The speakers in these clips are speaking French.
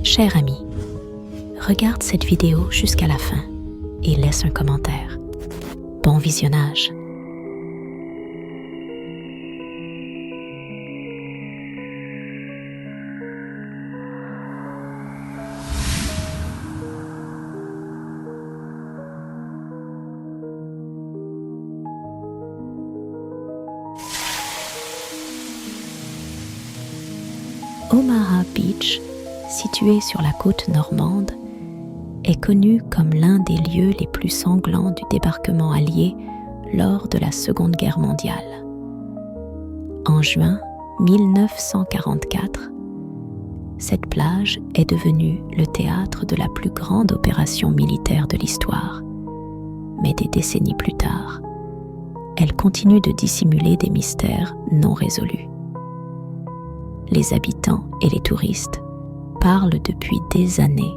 Cher ami, regarde cette vidéo jusqu'à la fin et laisse un commentaire. Bon visionnage. Omaha Beach, situé sur la côte normande, est connu comme l'un des lieux les plus sanglants du débarquement allié lors de la Seconde Guerre mondiale. En juin 1944, cette plage est devenue le théâtre de la plus grande opération militaire de l'histoire. Mais des décennies plus tard, elle continue de dissimuler des mystères non résolus. Les habitants et les touristes parlent depuis des années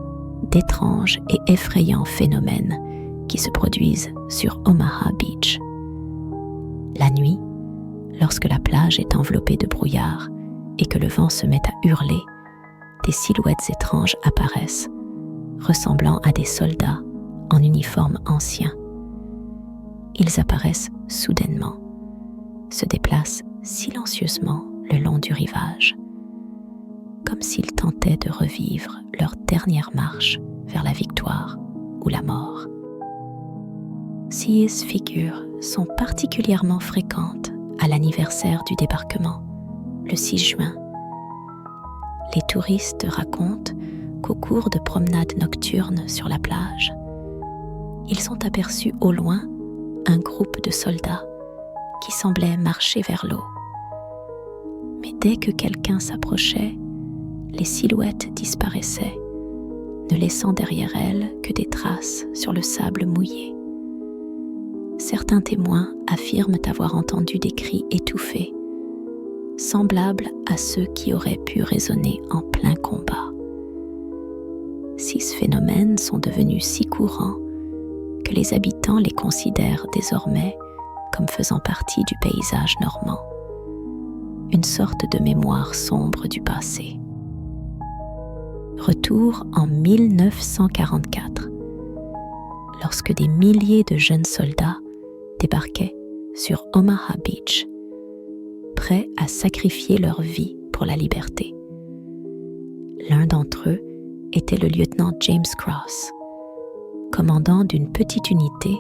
d'étranges et effrayants phénomènes qui se produisent sur Omaha Beach. La nuit, lorsque la plage est enveloppée de brouillard et que le vent se met à hurler, des silhouettes étranges apparaissent, ressemblant à des soldats en uniforme ancien. Ils apparaissent soudainement, se déplacent silencieusement le long du rivage, comme s'ils tentaient de revivre leur dernière marche vers la victoire ou la mort. Ces figures sont particulièrement fréquentes à l'anniversaire du débarquement, le 6 juin. Les touristes racontent qu'au cours de promenades nocturnes sur la plage, ils ont aperçu au loin un groupe de soldats qui semblaient marcher vers l'eau. Mais dès que quelqu'un s'approchait, les silhouettes disparaissaient, ne laissant derrière elles que des traces sur le sable mouillé. Certains témoins affirment avoir entendu des cris étouffés, semblables à ceux qui auraient pu résonner en plein combat. Ces phénomènes sont devenus si courants que les habitants les considèrent désormais comme faisant partie du paysage normand, une sorte de mémoire sombre du passé. Retour en 1944, lorsque des milliers de jeunes soldats débarquaient sur Omaha Beach, prêts à sacrifier leur vie pour la liberté. L'un d'entre eux était le lieutenant James Cross, commandant d'une petite unité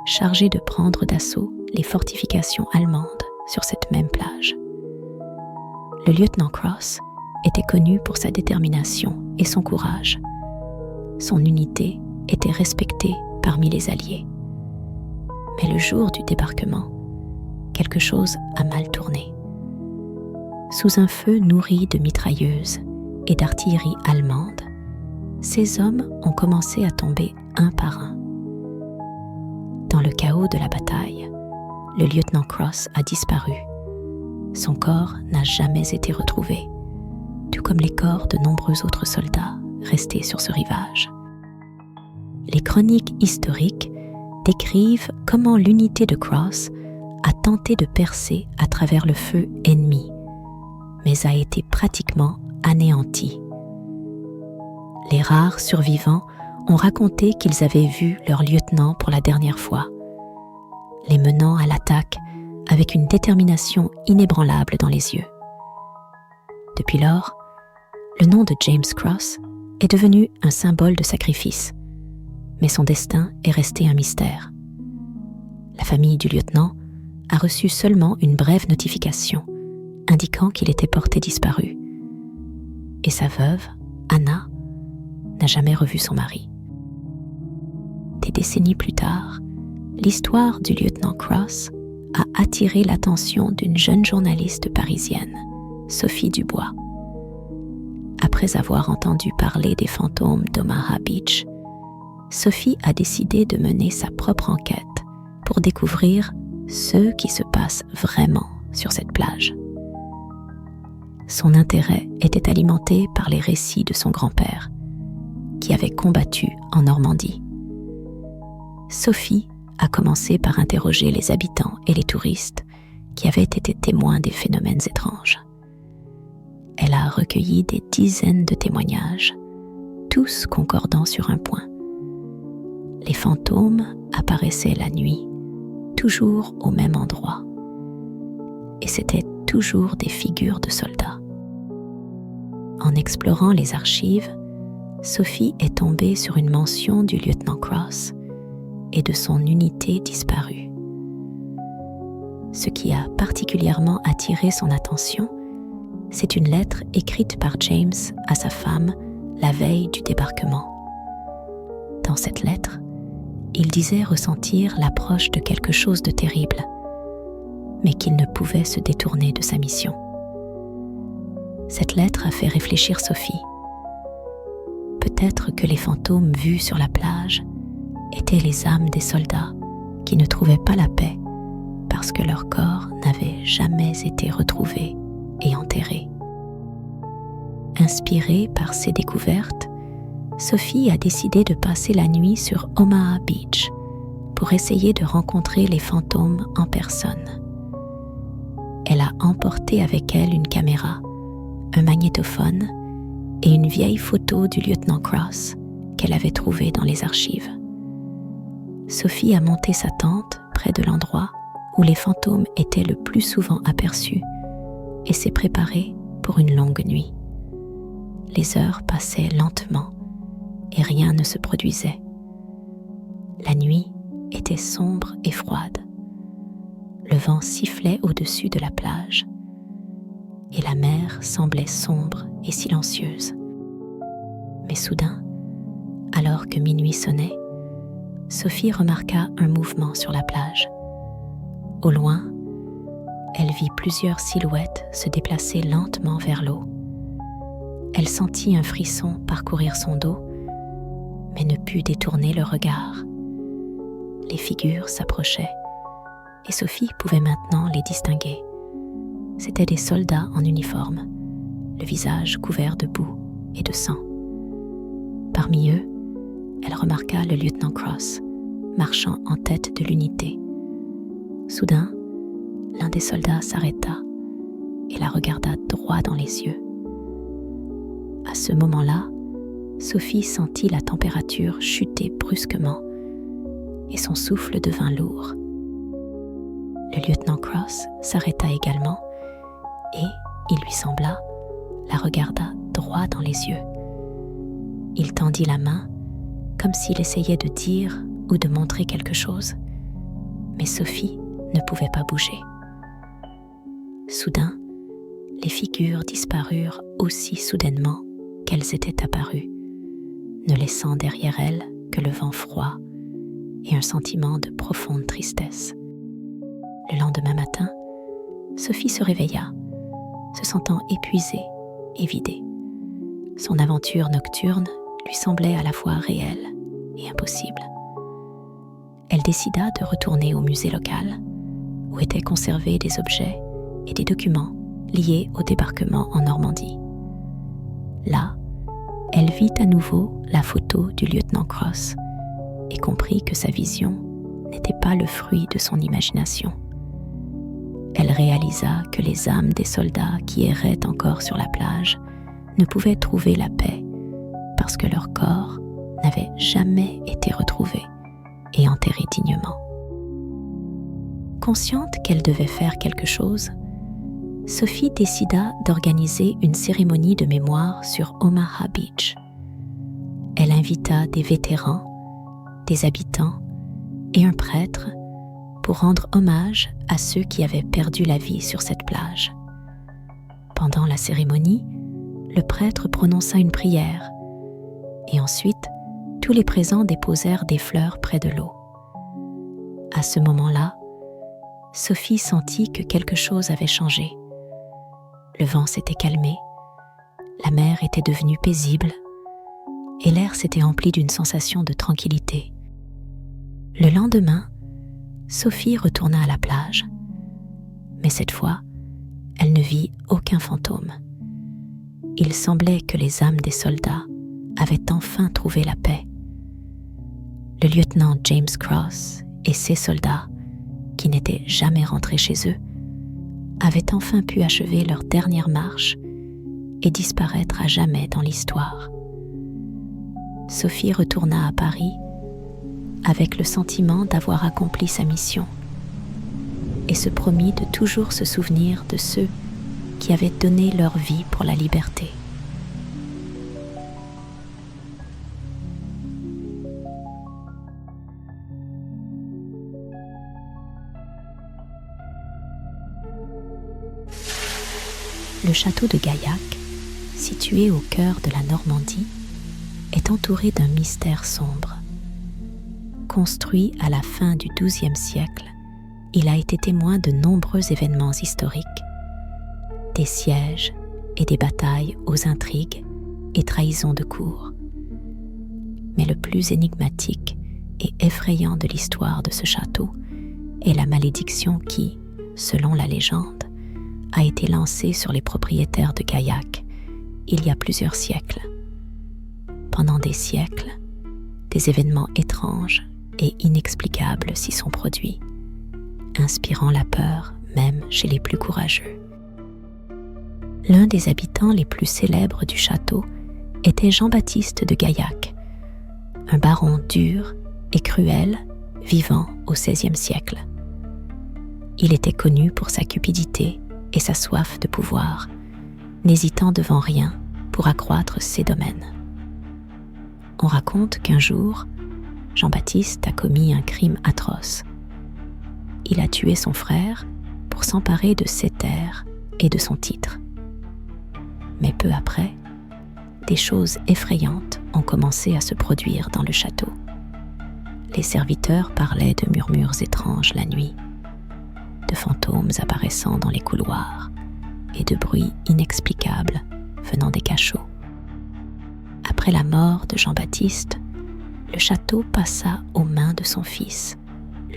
chargée de prendre d'assaut les fortifications allemandes sur cette même plage. Le lieutenant Cross était connu pour sa détermination et son courage. Son unité était respectée parmi les Alliés. Mais le jour du débarquement, quelque chose a mal tourné. Sous un feu nourri de mitrailleuses et d'artillerie allemande, ces hommes ont commencé à tomber un par un. Dans le chaos de la bataille, le lieutenant Cross a disparu. Son corps n'a jamais été retrouvé, tout comme les corps de nombreux autres soldats restés sur ce rivage. Les chroniques historiques décrivent comment l'unité de Cross a tenté de percer à travers le feu ennemi, mais a été pratiquement anéantie. Les rares survivants ont raconté qu'ils avaient vu leur lieutenant pour la dernière fois, les menant à l'attaque avec une détermination inébranlable dans les yeux. Depuis lors, le nom de James Cross est devenu un symbole de sacrifice, mais son destin est resté un mystère. La famille du lieutenant a reçu seulement une brève notification indiquant qu'il était porté disparu, et sa veuve, Anna, n'a jamais revu son mari. Des décennies plus tard, l'histoire du lieutenant Cross a attiré l'attention d'une jeune journaliste parisienne, Sophie Dubois. Après avoir entendu parler des fantômes d'Omaha Beach, Sophie a décidé de mener sa propre enquête pour découvrir ce qui se passe vraiment sur cette plage. Son intérêt était alimenté par les récits de son grand-père, qui avait combattu en Normandie. Sophie a commencé par interroger les habitants et les touristes qui avaient été témoins des phénomènes étranges. elle a recueilli des dizaines de témoignages, tous concordant sur un point. Les fantômes apparaissaient la nuit, toujours au même endroit. Et c'étaient toujours des figures de soldats. En explorant les archives, Sophie est tombée sur une mention du lieutenant Cross et de son unité disparue. Ce qui a particulièrement attiré son attention, c'est une lettre écrite par James à sa femme la veille du débarquement. Dans cette lettre, il disait ressentir l'approche de quelque chose de terrible, mais qu'il ne pouvait se détourner de sa mission. Cette lettre a fait réfléchir Sophie. Peut-être que les fantômes vus sur la plage étaient les âmes des soldats qui ne trouvaient pas la paix parce que leur corps n'avait jamais été retrouvé et enterré. Inspirée par ces découvertes, Sophie a décidé de passer la nuit sur Omaha Beach pour essayer de rencontrer les fantômes en personne. Elle a emporté avec elle une caméra, un magnétophone et une vieille photo du lieutenant Cross qu'elle avait trouvée dans les archives. Sophie a monté sa tente près de l'endroit où les fantômes étaient le plus souvent aperçus et s'est préparée pour une longue nuit. Les heures passaient lentement et rien ne se produisait. La nuit était sombre et froide. Le vent sifflait au-dessus de la plage et la mer semblait sombre et silencieuse. Mais soudain, alors que minuit sonnait, Sophie remarqua un mouvement sur la plage. Au loin, elle vit plusieurs silhouettes se déplacer lentement vers l'eau. Elle sentit un frisson parcourir son dos, mais ne put détourner le regard. Les figures s'approchaient, et Sophie pouvait maintenant les distinguer. C'étaient des soldats en uniforme, le visage couvert de boue et de sang. Parmi eux, elle remarqua le lieutenant Cross, marchant en tête de l'unité. Soudain, l'un des soldats s'arrêta et la regarda droit dans les yeux. À ce moment-là, Sophie sentit la température chuter brusquement et son souffle devint lourd. Le lieutenant Cross s'arrêta également et, il lui sembla, la regarda droit dans les yeux. Il tendit la main comme s'il essayait de dire ou de montrer quelque chose, mais Sophie ne pouvait pas bouger. Soudain, les figures disparurent aussi soudainement qu'elles étaient apparues, ne laissant derrière elles que le vent froid et un sentiment de profonde tristesse. Le lendemain matin, Sophie se réveilla, se sentant épuisée et vidée. Son aventure nocturne lui semblait à la fois réelle et impossible. Elle décida de retourner au musée local, où étaient conservés des objets et des documents liés au débarquement en Normandie. Là, elle vit à nouveau la photo du lieutenant Cross et comprit que sa vision n'était pas le fruit de son imagination. Elle réalisa que les âmes des soldats qui erraient encore sur la plage ne pouvaient trouver la paix parce que leur corps n'avait jamais été retrouvé et enterré dignement. Consciente qu'elle devait faire quelque chose, Sophie décida d'organiser une cérémonie de mémoire sur Omaha Beach. Elle invita des vétérans, des habitants et un prêtre pour rendre hommage à ceux qui avaient perdu la vie sur cette plage. Pendant la cérémonie, le prêtre prononça une prière et ensuite, tous les présents déposèrent des fleurs près de l'eau. À ce moment-là, Sophie sentit que quelque chose avait changé. Le vent s'était calmé, la mer était devenue paisible et l'air s'était empli d'une sensation de tranquillité. Le lendemain, Sophie retourna à la plage, mais cette fois, elle ne vit aucun fantôme. Il semblait que les âmes des soldats avaient enfin trouvé la paix. Le lieutenant James Cross et ses soldats, qui n'étaient jamais rentrés chez eux, avaient enfin pu achever leur dernière marche et disparaître à jamais dans l'histoire. Sophie retourna à Paris avec le sentiment d'avoir accompli sa mission et se promit de toujours se souvenir de ceux qui avaient donné leur vie pour la liberté. Le château de Gaillac, situé au cœur de la Normandie, est entouré d'un mystère sombre. Construit à la fin du XIIe siècle, il a été témoin de nombreux événements historiques, des sièges et des batailles aux intrigues et trahisons de cour. Mais le plus énigmatique et effrayant de l'histoire de ce château est la malédiction qui, selon la légende, a été lancée sur les propriétaires de Gaillac il y a plusieurs siècles. Pendant des siècles, des événements étranges et inexplicables s'y sont produits, inspirant la peur même chez les plus courageux. L'un des habitants les plus célèbres du château était Jean-Baptiste de Gaillac, un baron dur et cruel vivant au XVIe siècle. Il était connu pour sa cupidité et sa soif de pouvoir, n'hésitant devant rien pour accroître ses domaines. On raconte qu'un jour, Jean-Baptiste a commis un crime atroce. Il a tué son frère pour s'emparer de ses terres et de son titre. Mais peu après, des choses effrayantes ont commencé à se produire dans le château. Les serviteurs parlaient de murmures étranges la nuit, de fantômes apparaissant dans les couloirs et de bruits inexplicables venant des cachots. Après la mort de Jean-Baptiste, le château passa aux mains de son fils,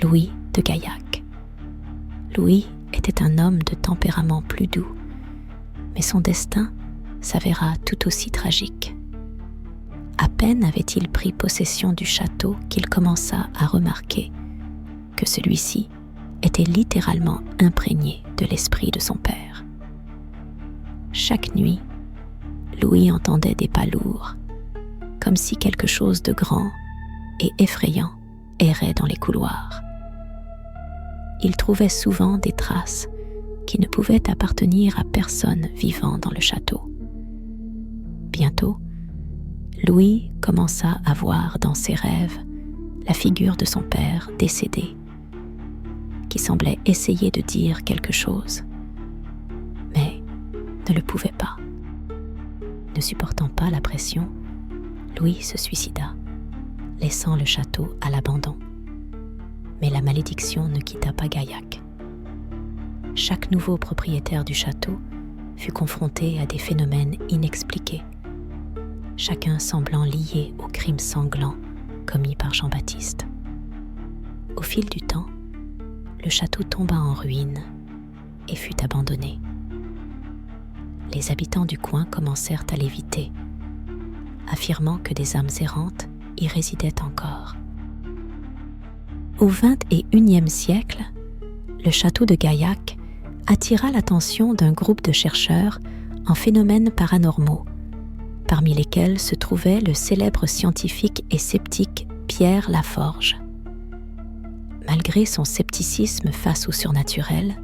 Louis de Gaillac. Louis était un homme de tempérament plus doux, mais son destin s'avéra tout aussi tragique. À peine avait-il pris possession du château qu'il commença à remarquer que celui-ci était littéralement imprégné de l'esprit de son père. Chaque nuit, Louis entendait des pas lourds, comme si quelque chose de grand et effrayant errait dans les couloirs. Il trouvait souvent des traces qui ne pouvaient appartenir à personne vivant dans le château. Bientôt, Louis commença à voir dans ses rêves la figure de son père décédé, qui semblait essayer de dire quelque chose, mais ne le pouvait pas. Ne supportant pas la pression, Louis se suicida, laissant le château à l'abandon. Mais la malédiction ne quitta pas Gaillac. Chaque nouveau propriétaire du château fut confronté à des phénomènes inexpliqués, chacun semblant lié au crime sanglant commis par Jean-Baptiste. Au fil du temps, le château tomba en ruine et fut abandonné. Les habitants du coin commencèrent à l'éviter, affirmant que des âmes errantes y résidaient encore. Au XXIe siècle, le château de Gaillac attira l'attention d'un groupe de chercheurs en phénomènes paranormaux, parmi lesquels se trouvait le célèbre scientifique et sceptique Pierre Laforge. Malgré son scepticisme face au surnaturel,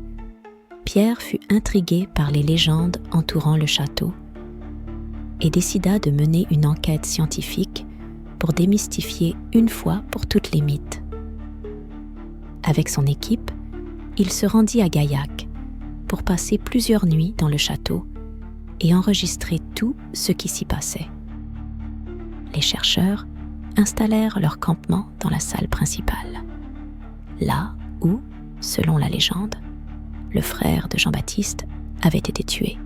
Pierre fut intrigué par les légendes entourant le château et décida de mener une enquête scientifique pour démystifier une fois pour toutes les mythes. Avec son équipe, il se rendit à Gaillac pour passer plusieurs nuits dans le château et enregistrer tout ce qui s'y passait. Les chercheurs installèrent leur campement dans la salle principale, là où, selon la légende, le frère de Jean-Baptiste avait été tué.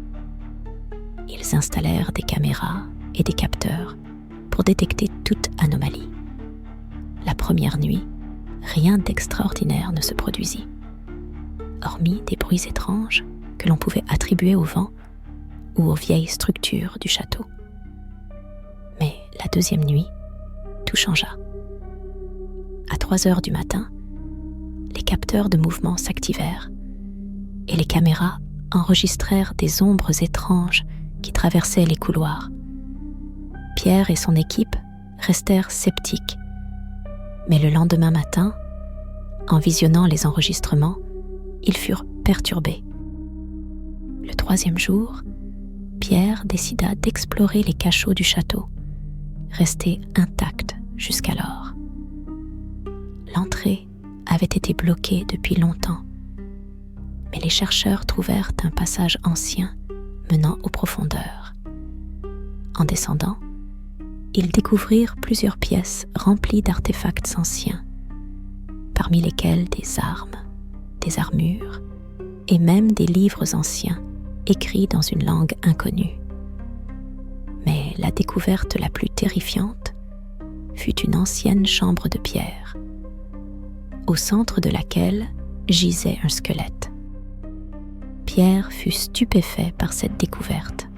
Ils installèrent des caméras et des capteurs pour détecter toute anomalie. La première nuit, rien d'extraordinaire ne se produisit, hormis des bruits étranges que l'on pouvait attribuer au vent ou aux vieilles structures du château. Mais la deuxième nuit, tout changea. À 3 heures du matin, les capteurs de mouvement s'activèrent et les caméras enregistrèrent des ombres étranges qui traversaient les couloirs. Pierre et son équipe restèrent sceptiques. Mais le lendemain matin, en visionnant les enregistrements, ils furent perturbés. Le 3e jour, Pierre décida d'explorer les cachots du château, restés intacts jusqu'alors. L'entrée avait été bloquée depuis longtemps, mais les chercheurs trouvèrent un passage ancien menant aux profondeurs. En descendant, ils découvrirent plusieurs pièces remplies d'artefacts anciens, parmi lesquels des armes, des armures et même des livres anciens écrits dans une langue inconnue. Mais la découverte la plus terrifiante fut une ancienne chambre de pierre, au centre de laquelle gisait un squelette. Pierre fut stupéfait par cette découverte.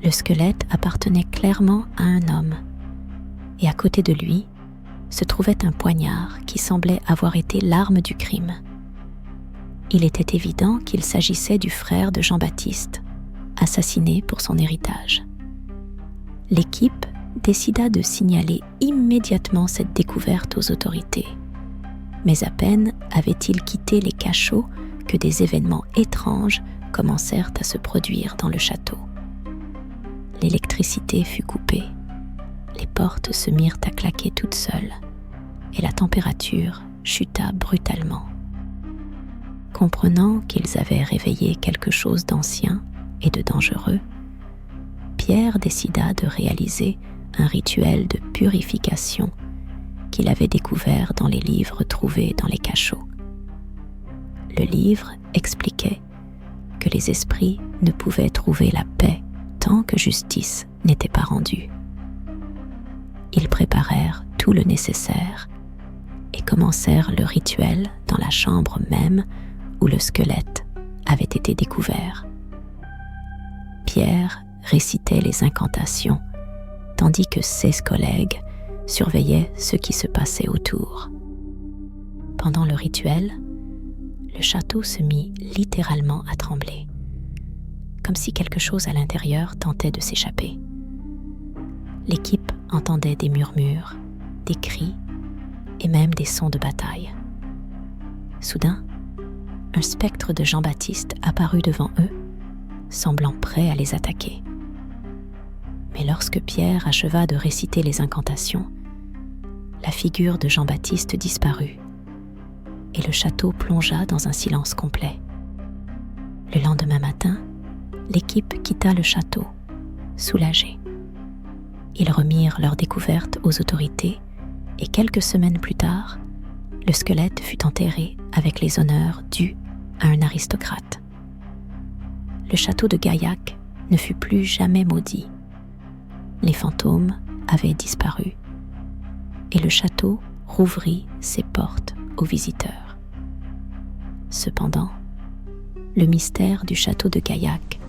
Le squelette appartenait clairement à un homme, et à côté de lui se trouvait un poignard qui semblait avoir été l'arme du crime. Il était évident qu'il s'agissait du frère de Jean-Baptiste, assassiné pour son héritage. L'équipe décida de signaler immédiatement cette découverte aux autorités. Mais à peine avait-il quitté les cachots que des événements étranges commencèrent à se produire dans le château. L'électricité fut coupée, les portes se mirent à claquer toutes seules, et la température chuta brutalement. Comprenant qu'ils avaient réveillé quelque chose d'ancien et de dangereux, Pierre décida de réaliser un rituel de purification qu'il avait découvert dans les livres trouvés dans les cachots. Le livre expliquait que les esprits ne pouvaient trouver la paix tant que justice n'était pas rendue. Ils préparèrent tout le nécessaire et commencèrent le rituel dans la chambre même où le squelette avait été découvert. Pierre récitait les incantations, tandis que ses collègues surveillaient ce qui se passait autour. Pendant le rituel, le château se mit littéralement à trembler, comme si quelque chose à l'intérieur tentait de s'échapper. L'équipe entendait des murmures, des cris et même des sons de bataille. Soudain, un spectre de Jean-Baptiste apparut devant eux, semblant prêt à les attaquer. Mais lorsque Pierre acheva de réciter les incantations, la figure de Jean-Baptiste disparut et le château plongea dans un silence complet. Le lendemain matin, l'équipe quitta le château, soulagée. Ils remirent leur découverte aux autorités et quelques semaines plus tard, le squelette fut enterré avec les honneurs dus à un aristocrate. Le château de Gaillac ne fut plus jamais maudit. Les fantômes avaient disparu et le château rouvrit ses portes aux visiteurs. Cependant, le mystère du château de Gaillac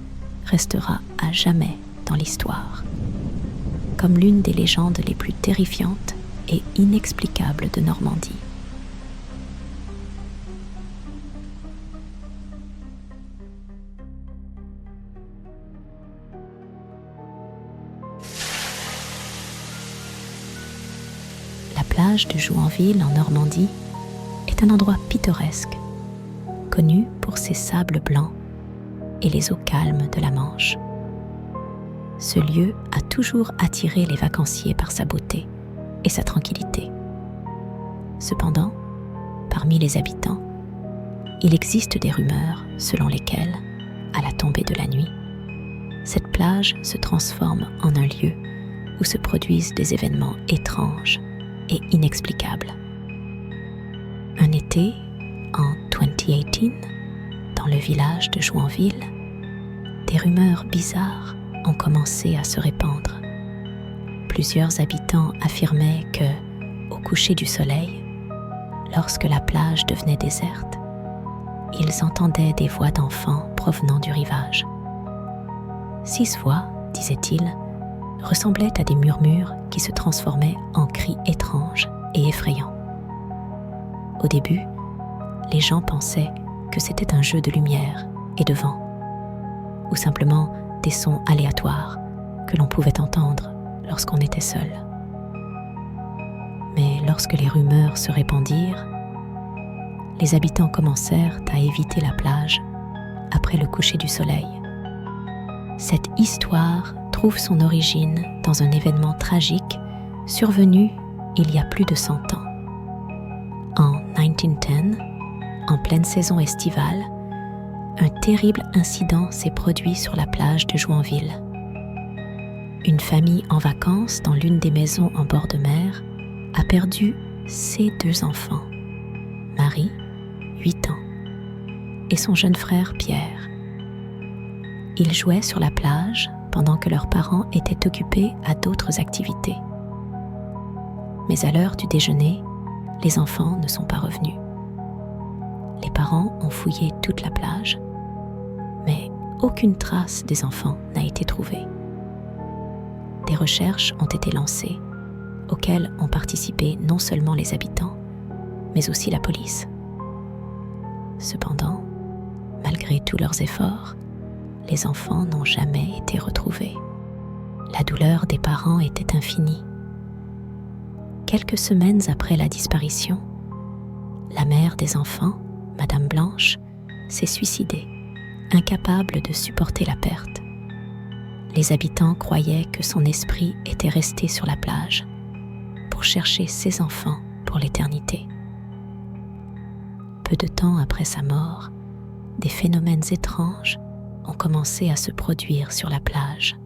restera à jamais dans l'histoire, comme l'une des légendes les plus terrifiantes et inexplicables de Normandie. La plage de Jouanville en Normandie est un endroit pittoresque, connu pour ses sables blancs et les eaux calmes de la Manche. Ce lieu a toujours attiré les vacanciers par sa beauté et sa tranquillité. Cependant, parmi les habitants, il existe des rumeurs selon lesquelles, à la tombée de la nuit, cette plage se transforme en un lieu où se produisent des événements étranges et inexplicables. Un été, en 2018, dans le village de Jouanville, des rumeurs bizarres ont commencé à se répandre. Plusieurs habitants affirmaient que, au coucher du soleil, lorsque la plage devenait déserte, ils entendaient des voix d'enfants provenant du rivage. 6 voix, disaient-ils, ressemblaient à des murmures qui se transformaient en cris étranges et effrayants. Au début, les gens pensaient que c'était un jeu de lumière et de vent, ou simplement des sons aléatoires que l'on pouvait entendre lorsqu'on était seul. Mais lorsque les rumeurs se répandirent, les habitants commencèrent à éviter la plage après le coucher du soleil. Cette histoire trouve son origine dans un événement tragique survenu il y a plus de 100 ans. En 1910, en pleine saison estivale, un terrible incident s'est produit sur la plage de Jouanville. Une famille en vacances dans l'une des maisons en bord de mer a perdu ses 2 enfants, Marie, 8 ans, et son jeune frère Pierre. Ils jouaient sur la plage pendant que leurs parents étaient occupés à d'autres activités. Mais à l'heure du déjeuner, les enfants ne sont pas revenus. Les parents ont fouillé toute la plage, mais aucune trace des enfants n'a été trouvée. Des recherches ont été lancées, auxquelles ont participé non seulement les habitants, mais aussi la police. Cependant, malgré tous leurs efforts, les enfants n'ont jamais été retrouvés. La douleur des parents était infinie. Quelques semaines après la disparition, la mère des enfants, Madame Blanche, s'est suicidée, incapable de supporter la perte. Les habitants croyaient que son esprit était resté sur la plage pour chercher ses enfants pour l'éternité. Peu de temps après sa mort, des phénomènes étranges ont commencé à se produire sur la plage.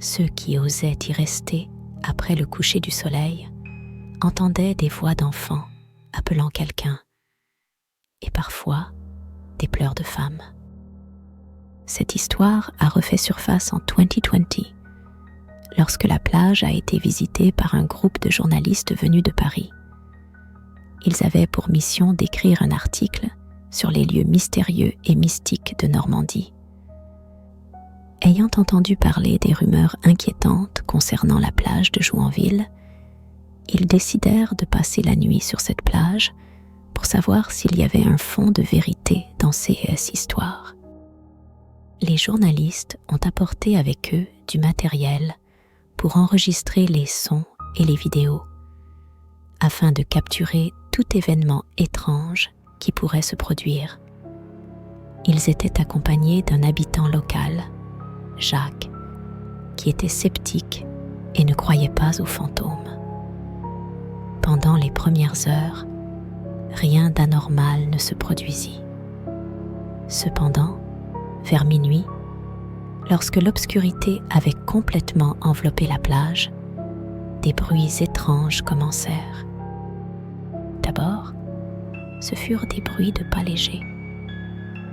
Ceux qui osaient y rester après le coucher du soleil entendaient des voix d'enfants appelant quelqu'un et parfois des pleurs de femmes. Cette histoire a refait surface en 2020 lorsque la plage a été visitée par un groupe de journalistes venus de Paris. Ils avaient pour mission d'écrire un article sur les lieux mystérieux et mystiques de Normandie. Ayant entendu parler des rumeurs inquiétantes concernant la plage de Jouanville, ils décidèrent de passer la nuit sur cette plage pour savoir s'il y avait un fond de vérité dans ces histoires. Les journalistes ont apporté avec eux du matériel pour enregistrer les sons et les vidéos, afin de capturer tout événement étrange qui pourrait se produire. Ils étaient accompagnés d'un habitant local, Jacques, qui était sceptique et ne croyait pas aux fantômes. Pendant les premières heures, rien d'anormal ne se produisit. Cependant, vers minuit, lorsque l'obscurité avait complètement enveloppé la plage, des bruits étranges commencèrent. D'abord, ce furent des bruits de pas légers,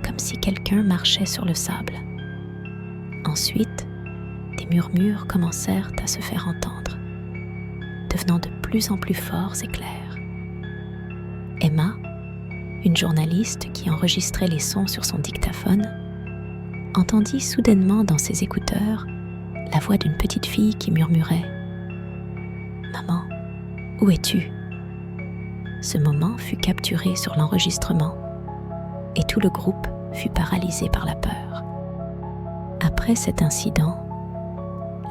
comme si quelqu'un marchait sur le sable. Ensuite, des murmures commencèrent à se faire entendre, devenant de plus en plus forts et clairs. Emma, une journaliste qui enregistrait les sons sur son dictaphone, entendit soudainement dans ses écouteurs la voix d'une petite fille qui murmurait « Maman, où es-tu » Ce moment fut capturé sur l'enregistrement et tout le groupe fut paralysé par la peur. Après cet incident,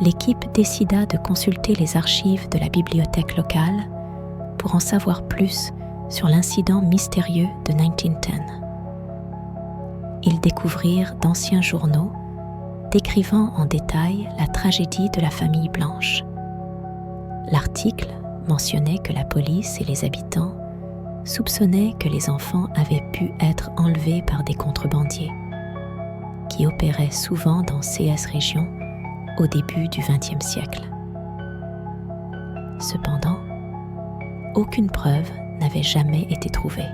l'équipe décida de consulter les archives de la bibliothèque locale pour en savoir plus sur l'incident mystérieux de 1910. Ils découvrirent d'anciens journaux décrivant en détail la tragédie de la famille Blanche. L'article mentionnait que la police et les habitants soupçonnaient que les enfants avaient pu être enlevés par des contrebandiers qui opéraient souvent dans CS Région au début du XXe siècle. Cependant, aucune preuve n'avait jamais été trouvée.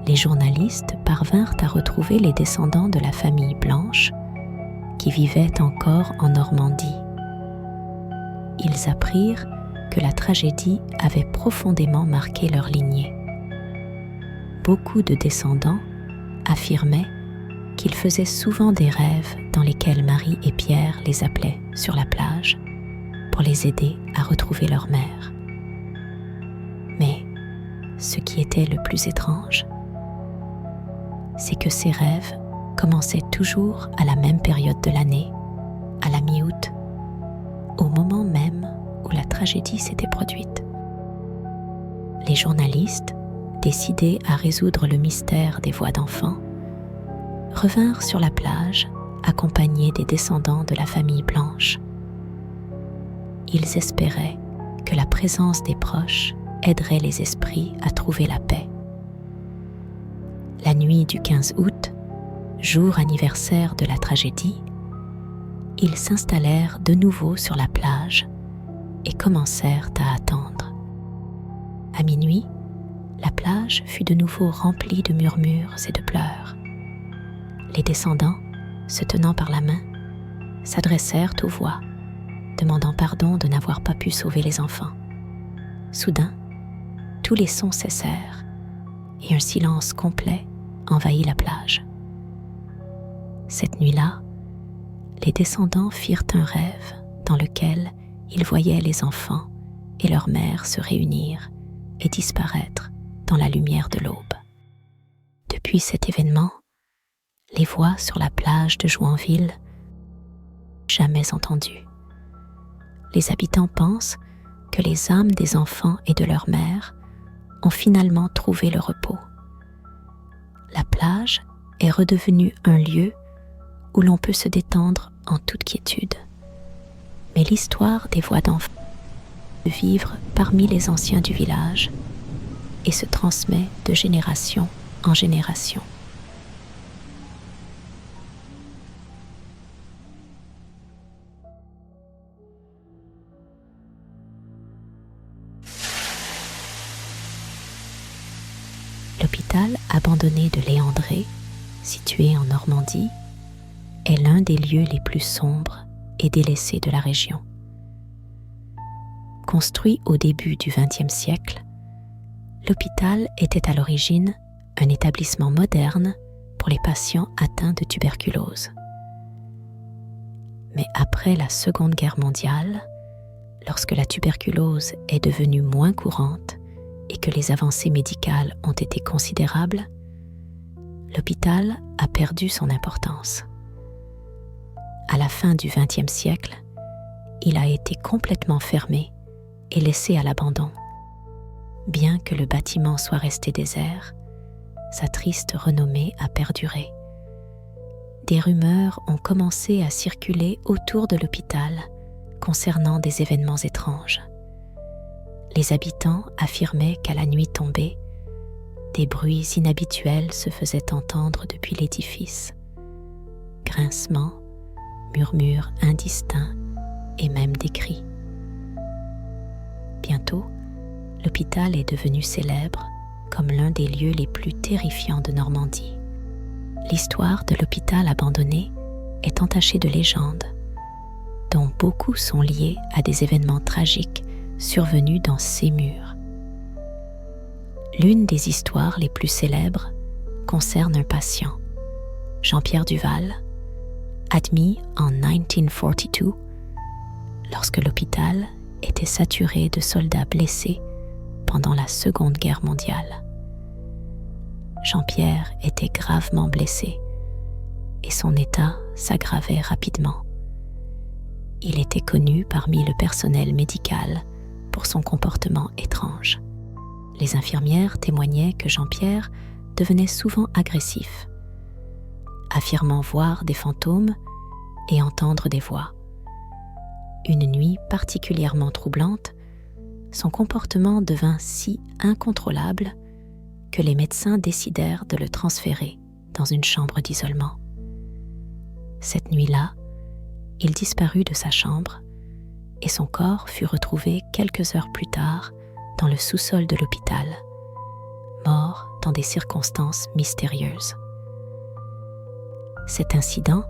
Les journalistes parvinrent à retrouver les descendants de la famille Blanche qui vivaient encore en Normandie. Ils apprirent que la tragédie avait profondément marqué leur lignée. Beaucoup de descendants affirmaient qu'ils faisaient souvent des rêves dans lesquels Marie et Pierre les appelaient sur la plage pour les aider à retrouver leur mère. Mais ce qui était le plus étrange, c'est que ces rêves commençait toujours à la même période de l'année, à la mi-août, au moment même où la tragédie s'était produite. Les journalistes, décidés à résoudre le mystère des voix d'enfants, revinrent sur la plage accompagnés des descendants de la famille Blanche. Ils espéraient que la présence des proches aiderait les esprits à trouver la paix. La nuit du 15 août, jour anniversaire de la tragédie, ils s'installèrent de nouveau sur la plage et commencèrent à attendre. À minuit, la plage fut de nouveau remplie de murmures et de pleurs. Les descendants, se tenant par la main, s'adressèrent aux voix, demandant pardon de n'avoir pas pu sauver les enfants. Soudain, tous les sons cessèrent et un silence complet envahit la plage. Cette nuit-là, les descendants firent un rêve dans lequel ils voyaient les enfants et leur mère se réunir et disparaître dans la lumière de l'aube. Depuis cet événement, les voix sur la plage de Joinville, jamais entendues. Les habitants pensent que les âmes des enfants et de leur mère ont finalement trouvé le repos. La plage est redevenue un lieu où l'on peut se détendre en toute quiétude. Mais l'histoire des voix d'enfants peut vivre parmi les anciens du village et se transmet de génération en génération. L'hôpital abandonné de Léandré, situé en Normandie, est l'un des lieux les plus sombres et délaissés de la région. Construit au début du XXe siècle, l'hôpital était à l'origine un établissement moderne pour les patients atteints de tuberculose. Mais après la Seconde Guerre mondiale, lorsque la tuberculose est devenue moins courante et que les avancées médicales ont été considérables, l'hôpital a perdu son importance. À la fin du XXe siècle, il a été complètement fermé et laissé à l'abandon. Bien que le bâtiment soit resté désert, sa triste renommée a perduré. Des rumeurs ont commencé à circuler autour de l'hôpital concernant des événements étranges. Les habitants affirmaient qu'à la nuit tombée, des bruits inhabituels se faisaient entendre depuis l'édifice. Grincements, murmures indistincts et même des cris. Bientôt, l'hôpital est devenu célèbre comme l'un des lieux les plus terrifiants de Normandie. L'histoire de l'hôpital abandonné est entachée de légendes, dont beaucoup sont liées à des événements tragiques survenus dans ces murs. L'une des histoires les plus célèbres concerne un patient, Jean-Pierre Duval, admis en 1942, lorsque l'hôpital était saturé de soldats blessés pendant la Seconde Guerre mondiale. Jean-Pierre était gravement blessé et son état s'aggravait rapidement. Il était connu parmi le personnel médical pour son comportement étrange. Les infirmières témoignaient que Jean-Pierre devenait souvent agressif, affirmant voir des fantômes et entendre des voix. Une nuit particulièrement troublante, son comportement devint si incontrôlable que les médecins décidèrent de le transférer dans une chambre d'isolement. Cette nuit-là, il disparut de sa chambre et son corps fut retrouvé quelques heures plus tard dans le sous-sol de l'hôpital, mort dans des circonstances mystérieuses. Cet incident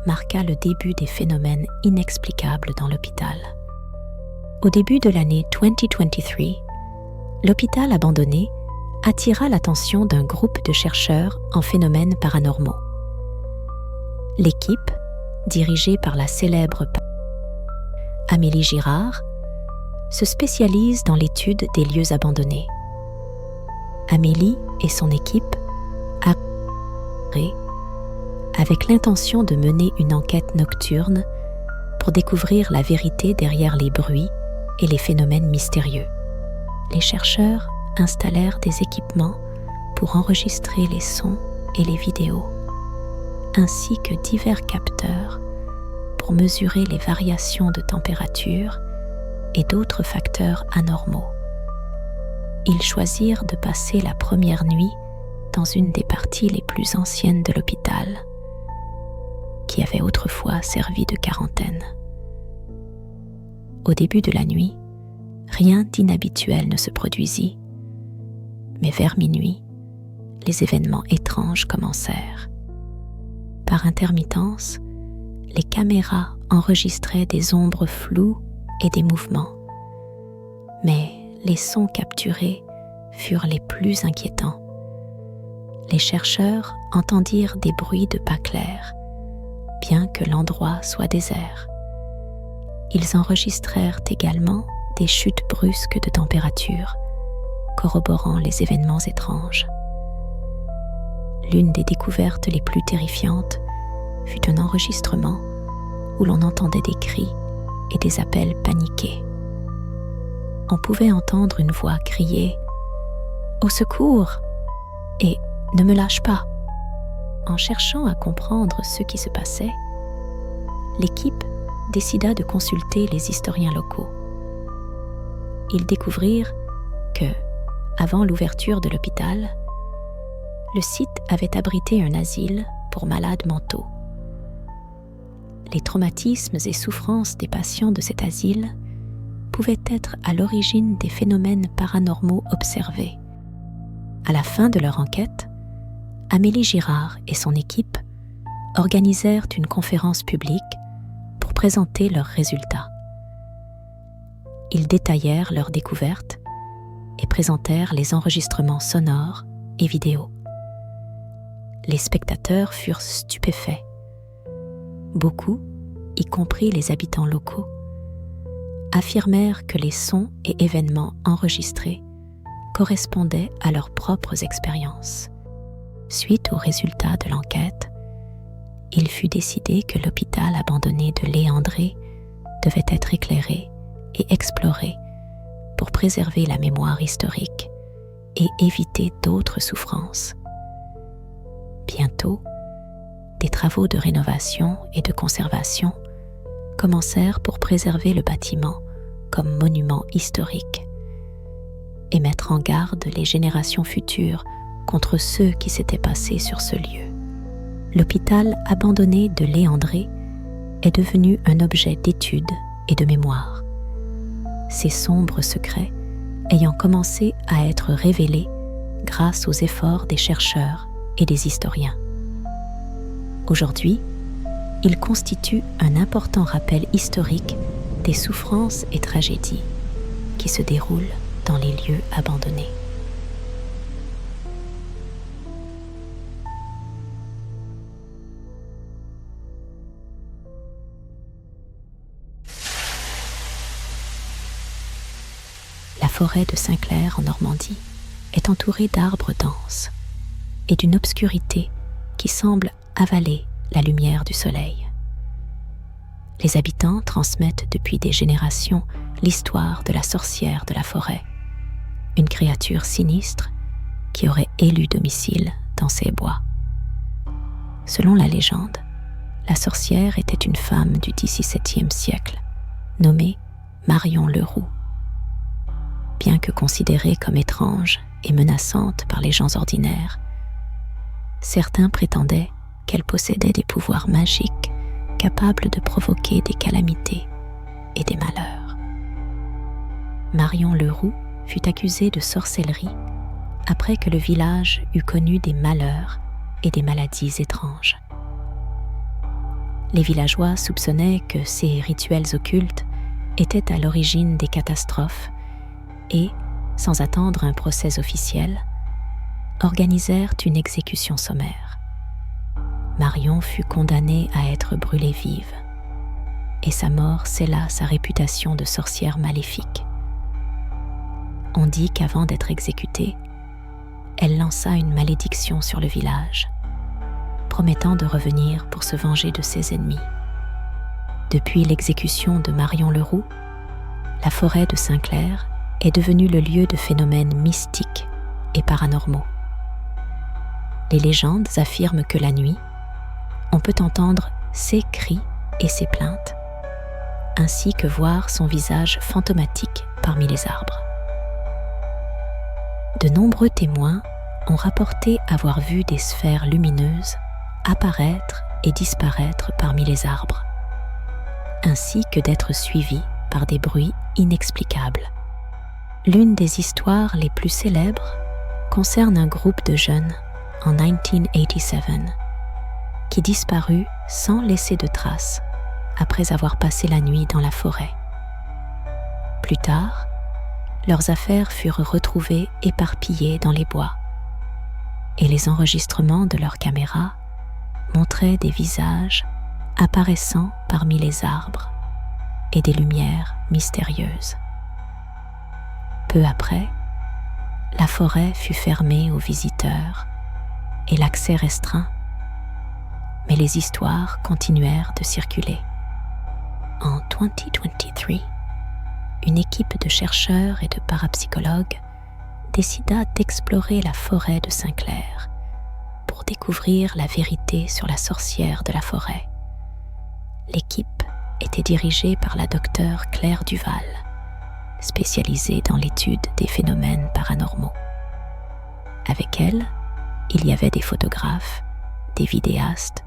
marqua le début des phénomènes inexplicables dans l'hôpital. Au début de l'année 2023, l'hôpital abandonné attira l'attention d'un groupe de chercheurs en phénomènes paranormaux. L'équipe, dirigée par la célèbre Amélie Girard, se spécialise dans l'étude des lieux abandonnés. Amélie et son équipe avec l'intention de mener une enquête nocturne pour découvrir la vérité derrière les bruits et les phénomènes mystérieux. Les chercheurs installèrent des équipements pour enregistrer les sons et les vidéos, ainsi que divers capteurs pour mesurer les variations de température et d'autres facteurs anormaux. Ils choisirent de passer la première nuit dans une des parties les plus anciennes de l'hôpital, qui avait autrefois servi de quarantaine. Au début de la nuit, rien d'inhabituel ne se produisit, mais vers minuit, les événements étranges commencèrent. Par intermittence, les caméras enregistraient des ombres floues et des mouvements, mais les sons capturés furent les plus inquiétants. Les chercheurs entendirent des bruits de pas clairs, bien que l'endroit soit désert. Ils enregistrèrent également des chutes brusques de température, corroborant les événements étranges. L'une des découvertes les plus terrifiantes fut un enregistrement où l'on entendait des cris et des appels paniqués. On pouvait entendre une voix crier « Au secours !» et « Ne me lâche pas !» En cherchant à comprendre ce qui se passait, l'équipe décida de consulter les historiens locaux. Ils découvrirent que, avant l'ouverture de l'hôpital, le site avait abrité un asile pour malades mentaux. Les traumatismes et souffrances des patients de cet asile pouvaient être à l'origine des phénomènes paranormaux observés. À la fin de leur enquête, Amélie Girard et son équipe organisèrent une conférence publique pour présenter leurs résultats. Ils détaillèrent leurs découvertes et présentèrent les enregistrements sonores et vidéos. Les spectateurs furent stupéfaits. Beaucoup, y compris les habitants locaux, affirmèrent que les sons et événements enregistrés correspondaient à leurs propres expériences. Suite aux résultats de l'enquête, il fut décidé que l'hôpital abandonné de Léandré devait être éclairé et exploré pour préserver la mémoire historique et éviter d'autres souffrances. Bientôt, des travaux de rénovation et de conservation commencèrent pour préserver le bâtiment comme monument historique et mettre en garde les générations futures contre ceux qui s'étaient passés sur ce lieu. L'hôpital abandonné de Léandré est devenu un objet d'étude et de mémoire, ses sombres secrets ayant commencé à être révélés grâce aux efforts des chercheurs et des historiens. Aujourd'hui, il constitue un important rappel historique des souffrances et tragédies qui se déroulent dans les lieux abandonnés. La forêt de Saint-Clair en Normandie est entourée d'arbres denses et d'une obscurité qui semble avaler la lumière du soleil. Les habitants transmettent depuis des générations l'histoire de la sorcière de la forêt, une créature sinistre qui aurait élu domicile dans ces bois. Selon la légende, la sorcière était une femme du XVIIe siècle, nommée Marion Leroux. Bien que considérée comme étrange et menaçante par les gens ordinaires, certains prétendaient qu'elle possédait des pouvoirs magiques capables de provoquer des calamités et des malheurs. Marion Leroux fut accusée de sorcellerie après que le village eut connu des malheurs et des maladies étranges. Les villageois soupçonnaient que ces rituels occultes étaient à l'origine des catastrophes et, sans attendre un procès officiel, organisèrent une exécution sommaire. Marion fut condamnée à être brûlée vive, et sa mort scella sa réputation de sorcière maléfique. On dit qu'avant d'être exécutée, elle lança une malédiction sur le village, promettant de revenir pour se venger de ses ennemis. Depuis l'exécution de Marion Leroux, la forêt de Saint-Clair est devenue le lieu de phénomènes mystiques et paranormaux. Les légendes affirment que la nuit, on peut entendre ses cris et ses plaintes, ainsi que voir son visage fantomatique parmi les arbres. De nombreux témoins ont rapporté avoir vu des sphères lumineuses apparaître et disparaître parmi les arbres, ainsi que d'être suivis par des bruits inexplicables. L'une des histoires les plus célèbres concerne un groupe de jeunes en 1987 qui disparut sans laisser de traces après avoir passé la nuit dans la forêt. Plus tard, leurs affaires furent retrouvées éparpillées dans les bois et les enregistrements de leurs caméras montraient des visages apparaissant parmi les arbres et des lumières mystérieuses. Peu après, la forêt fut fermée aux visiteurs et l'accès restreint, mais les histoires continuèrent de circuler. En 2023, une équipe de chercheurs et de parapsychologues décida d'explorer la forêt de Saint-Clair pour découvrir la vérité sur la sorcière de la forêt. L'équipe était dirigée par la docteure Claire Duval, spécialisée dans l'étude des phénomènes paranormaux. Avec elle, il y avait des photographes, des vidéastes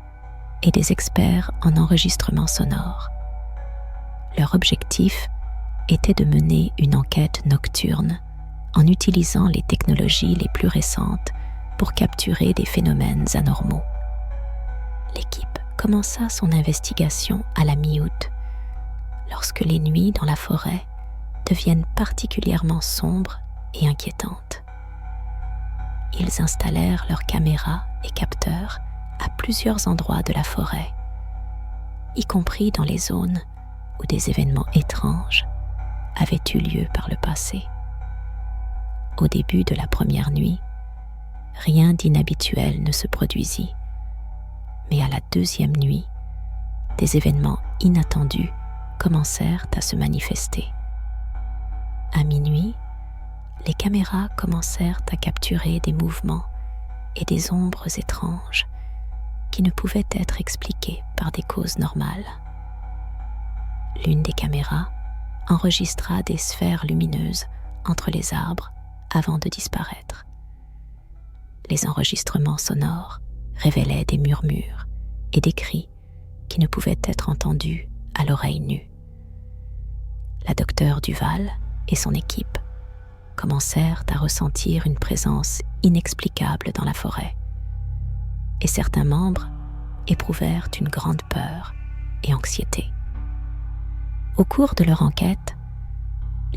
et des experts en enregistrement sonore. Leur objectif était de mener une enquête nocturne en utilisant les technologies les plus récentes pour capturer des phénomènes anormaux. L'équipe commença son investigation à la mi-août, lorsque les nuits dans la forêt deviennent particulièrement sombres et inquiétantes. Ils installèrent leurs caméras et capteurs à plusieurs endroits de la forêt, y compris dans les zones où des événements étranges avaient eu lieu par le passé. Au début de la première nuit, rien d'inhabituel ne se produisit, mais à la deuxième nuit, des événements inattendus commencèrent à se manifester. À minuit, les caméras commencèrent à capturer des mouvements et des ombres étranges qui ne pouvaient être expliquées par des causes normales. L'une des caméras enregistra des sphères lumineuses entre les arbres avant de disparaître. Les enregistrements sonores révélaient des murmures et des cris qui ne pouvaient être entendus à l'oreille nue. La docteure Duval et son équipe commencèrent à ressentir une présence inexplicable dans la forêt, et certains membres éprouvèrent une grande peur et anxiété. Au cours de leur enquête,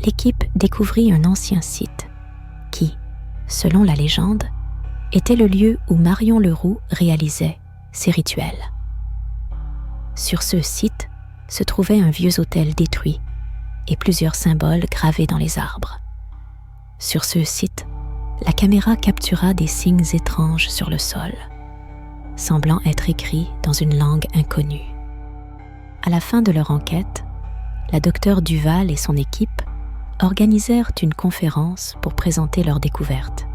l'équipe découvrit un ancien site qui, selon la légende, était le lieu où Marion Leroux réalisait ses rituels. Sur ce site se trouvait un vieux autel détruit et plusieurs symboles gravés dans les arbres. Sur ce site, la caméra captura des signes étranges sur le sol, semblant être écrits dans une langue inconnue. À la fin de leur enquête, la docteure Duval et son équipe organisèrent une conférence pour présenter leurs découvertes.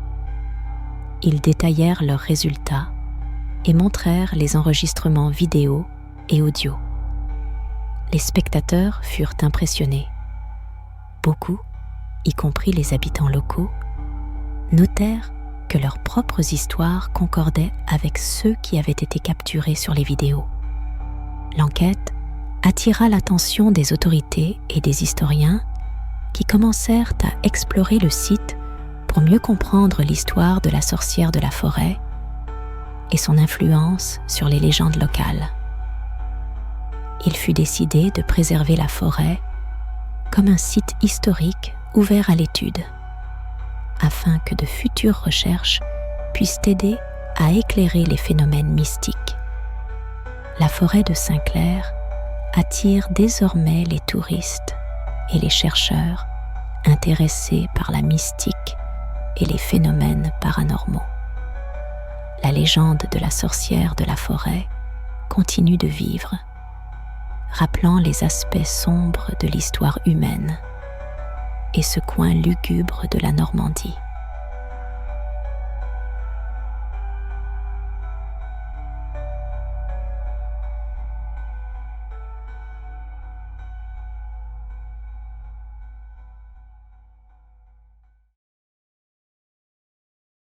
Ils détaillèrent leurs résultats et montrèrent les enregistrements vidéo et audio. Les spectateurs furent impressionnés. Beaucoup, y compris les habitants locaux, notèrent que leurs propres histoires concordaient avec ceux qui avaient été capturés sur les vidéos. L'enquête attira l'attention des autorités et des historiens qui commencèrent à explorer le site pour mieux comprendre l'histoire de la sorcière de la forêt et son influence sur les légendes locales. Il fut décidé de préserver la forêt comme un site historique ouvert à l'étude, afin que de futures recherches puissent aider à éclairer les phénomènes mystiques. La forêt de Saint-Clair attire désormais les touristes et les chercheurs intéressés par la mystique et les phénomènes paranormaux. la légende de la sorcière de la forêt continue de vivre, rappelant les aspects sombres de l'histoire humaine et ce coin lugubre de la Normandie.